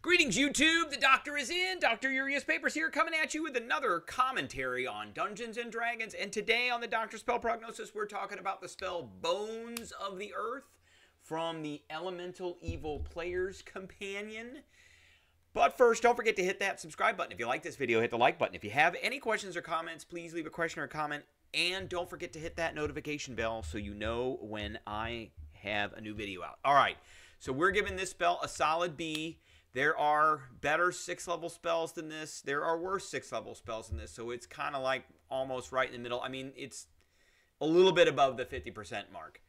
Greetings, YouTube. The doctor is in. Dr. Urias Papers here, coming at you with another commentary on Dungeons and Dragons. And today on the Doctor Spell Prognosis, we're talking about the spell Bones of the Earth from the Elemental Evil Player's Companion. But first, don't forget to hit that subscribe button. If you like this video, hit the like button. If you have any questions or comments, please leave a question or a comment. And don't forget to hit that notification bell so you know when I have a new video out. All right, so we're giving this spell a solid B. There are better 6th level spells than this. There are worse 6th level spells than this. So it's kind of like almost right in the middle. I mean, it's a little bit above the 50% mark.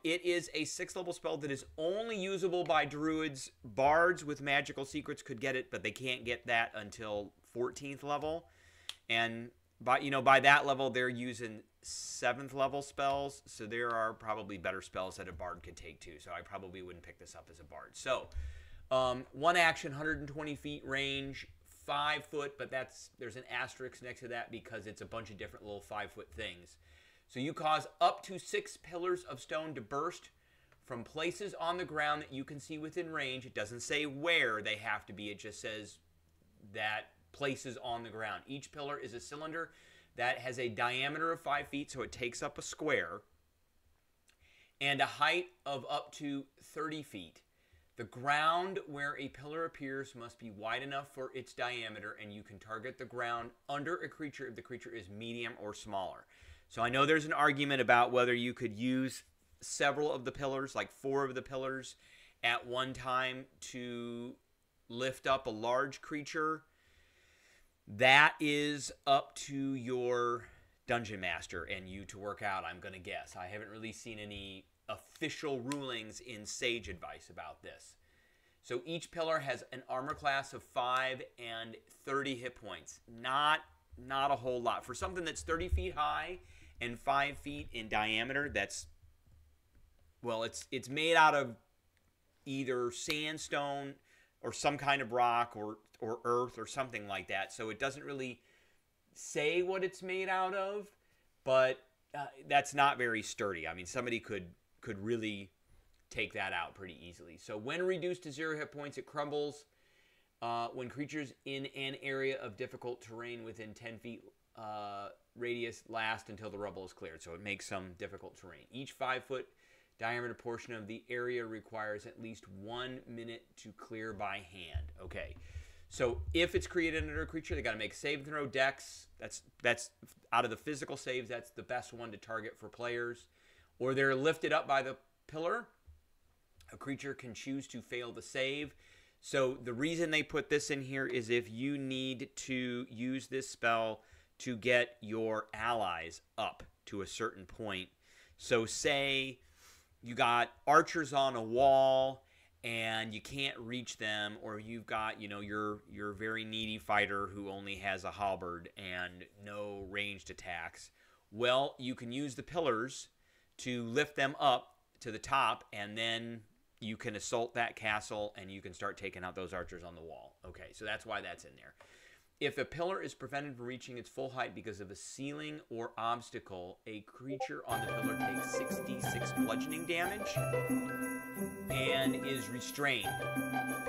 It is a 6th level spell that is only usable by druids. Bards with magical secrets could get it, but they can't get that until 14th level. And by that level, they're using 7th level spells. So there are probably better spells that a bard could take too. So I probably wouldn't pick this up as a bard. So one action, 120 feet range, 5 foot, but there's an asterisk next to that because it's a bunch of different little 5-foot things. So you cause up to 6 pillars of stone to burst from places on the ground that you can see within range. It doesn't say where they have to be. It just says that places on the ground. Each pillar is a cylinder that has a diameter of 5 feet, so it takes up a square, and a height of up to 30 feet. The ground where a pillar appears must be wide enough for its diameter, and you can target the ground under a creature if the creature is medium or smaller. So I know there's an argument about whether you could use several of the pillars, like 4 of the pillars, at one time to lift up a large creature. That is up to your dungeon master and you to work out, I'm going to guess. I haven't really seen any official rulings in Sage advice about this. So each pillar has an armor class of 5 and 30 hit points. Not a whole lot. For something that's 30 feet high and 5 feet in diameter, it's made out of either sandstone or some kind of rock or earth or something like that. So it doesn't really say what it's made out of, but that's not very sturdy. I mean, somebody could really take that out pretty easily. So when reduced to 0 hit points, it crumbles. When creatures in an area of difficult terrain within 10 feet radius last until the rubble is cleared. So it makes some difficult terrain. Each 5-foot diameter portion of the area requires at least 1 minute to clear by hand. Okay. So if it's created under a creature, they got to make save throw dex. That's out of the physical saves, that's the best one to target for players. Or they're lifted up by the pillar. A creature can choose to fail the save. So the reason they put this in here is if you need to use this spell to get your allies up to a certain point. So say you got archers on a wall and you can't reach them, or you've got, your very needy fighter who only has a halberd and no ranged attacks. Well, you can use the pillars to lift them up to the top, and then you can assault that castle and you can start taking out those archers on the wall. Okay, so that's why that's in there. If a pillar is prevented from reaching its full height because of a ceiling or obstacle, a creature on the pillar takes 66 bludgeoning damage and is restrained,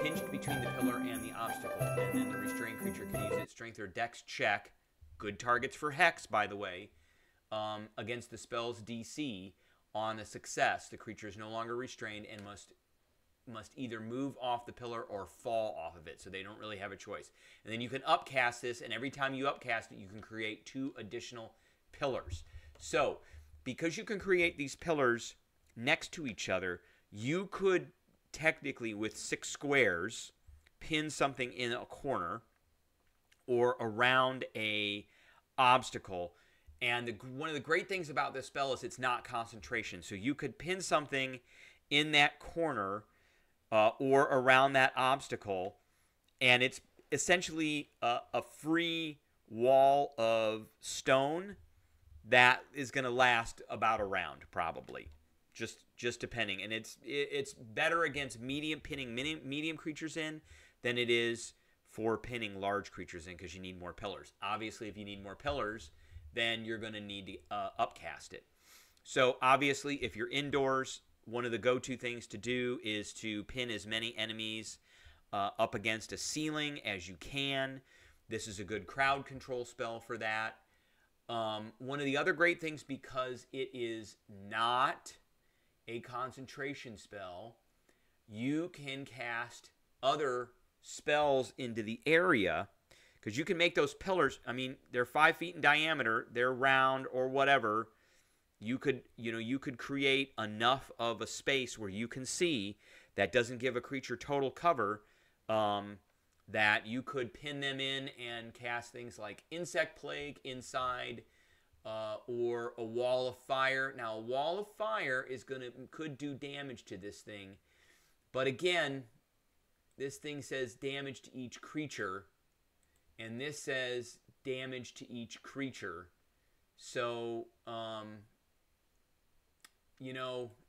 pinched between the pillar and the obstacle. And then the restrained creature can use its strength or dex check, good targets for Hex, by the way, against the spell's DC. On a success, the creature is no longer restrained and must either move off the pillar or fall off of it, so they don't really have a choice. And then you can upcast this, and every time you upcast it, you can create 2 additional pillars. So, because you can create these pillars next to each other, you could technically, with 6 squares, pin something in a corner or around a obstacle. And one of the great things about this spell is it's not concentration. So you could pin something in that corner or around that obstacle, and it's essentially a free wall of stone that is going to last about a round, probably, just depending. And it's better against pinning medium creatures in than it is for pinning large creatures in, because you need more pillars. Obviously, if you need more pillars, then you're going to need to upcast it. So obviously, if you're indoors, one of the go-to things to do is to pin as many enemies up against a ceiling as you can. This is a good crowd control spell for that. One of the other great things, because it is not a concentration spell, you can cast other spells into the area, because you can make those pillars. I mean, they're 5 feet in diameter, they're round or whatever. You could create enough of a space where you can see that doesn't give a creature total cover, that you could pin them in and cast things like Insect Plague inside, or a Wall of Fire. Now, a Wall of Fire could do damage to this thing, but again, this thing says damage to each creature, and this says damage to each creature. So,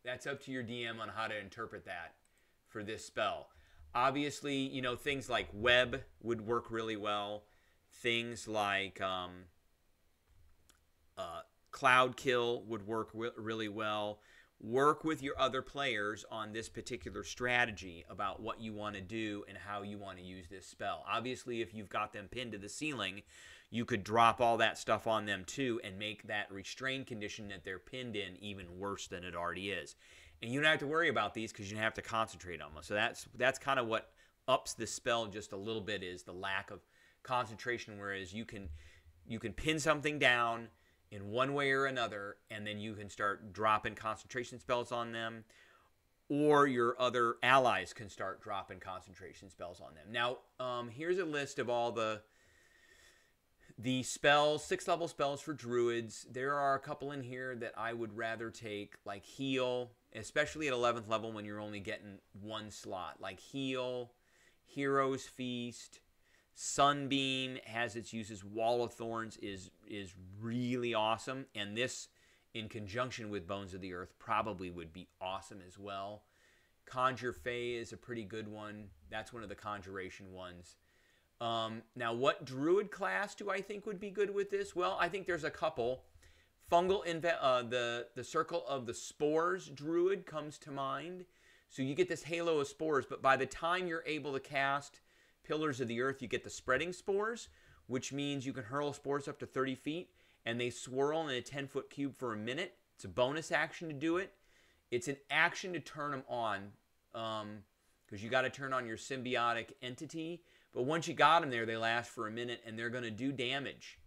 that's up to your DM on how to interpret that for this spell. Obviously, things like web would work really well. Things like cloud kill would work really well. Work with your other players on this particular strategy about what you want to do and how you want to use this spell. Obviously, if you've got them pinned to the ceiling, you could drop all that stuff on them too and make that restrained condition that they're pinned in even worse than it already is. And you don't have to worry about these because you don't have to concentrate on them. So that's kind of what ups the spell just a little bit, is the lack of concentration, whereas you can pin something down in one way or another, and then you can start dropping concentration spells on them, or your other allies can start dropping concentration spells on them. Now, here's a list of all the spells, 6th-level spells for druids. There are a couple in here that I would rather take, like Heal, especially at 11th level when you're only getting one slot. Like Heal, Hero's Feast, Sunbeam has its uses. Wall of Thorns is really awesome, and this in conjunction with Bones of the Earth probably would be awesome as well. Conjure Fey is a pretty good one. That's one of the conjuration ones. Now, what druid class do I think would be good with this? Well, I think there's a couple. The Circle of the Spores druid comes to mind. So you get this halo of spores, but by the time you're able to cast Pillars of the Earth, you get the spreading spores, which means you can hurl spores up to 30 feet, and they swirl in a 10-foot cube for a minute. It's a bonus action to do it. It's an action to turn them on, because you got to turn on your symbiotic entity. But once you got them there, they last for a minute, and they're going to do damage.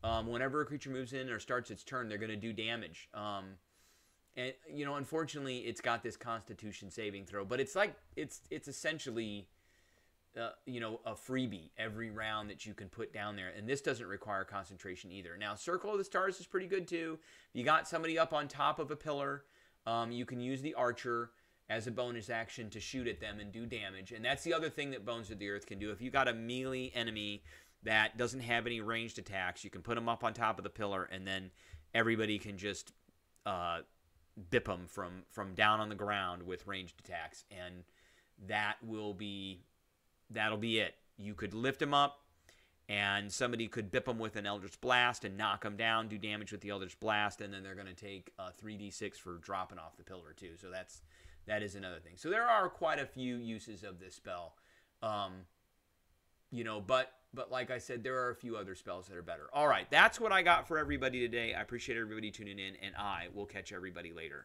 Whenever a creature moves in or starts its turn, they're going to do damage. And unfortunately, it's got this Constitution saving throw, but it's essentially a freebie every round that you can put down there, and this doesn't require concentration either. Now, Circle of the Stars is pretty good too. If you got somebody up on top of a pillar, you can use the Archer as a bonus action to shoot at them and do damage, and that's the other thing that Bones of the Earth can do. If you got a melee enemy that doesn't have any ranged attacks, you can put them up on top of the pillar, and then everybody can just bip them from down on the ground with ranged attacks, and that'll be it. You could lift them up, and somebody could bip them with an Eldritch Blast and knock them down, do damage with the Eldritch Blast, and then they're going to take 3d6 for dropping off the pillar too. So that is another thing. So there are quite a few uses of this spell, but like I said, there are a few other spells that are better. All right, that's what I got for everybody today. I appreciate everybody tuning in, and I will catch everybody later.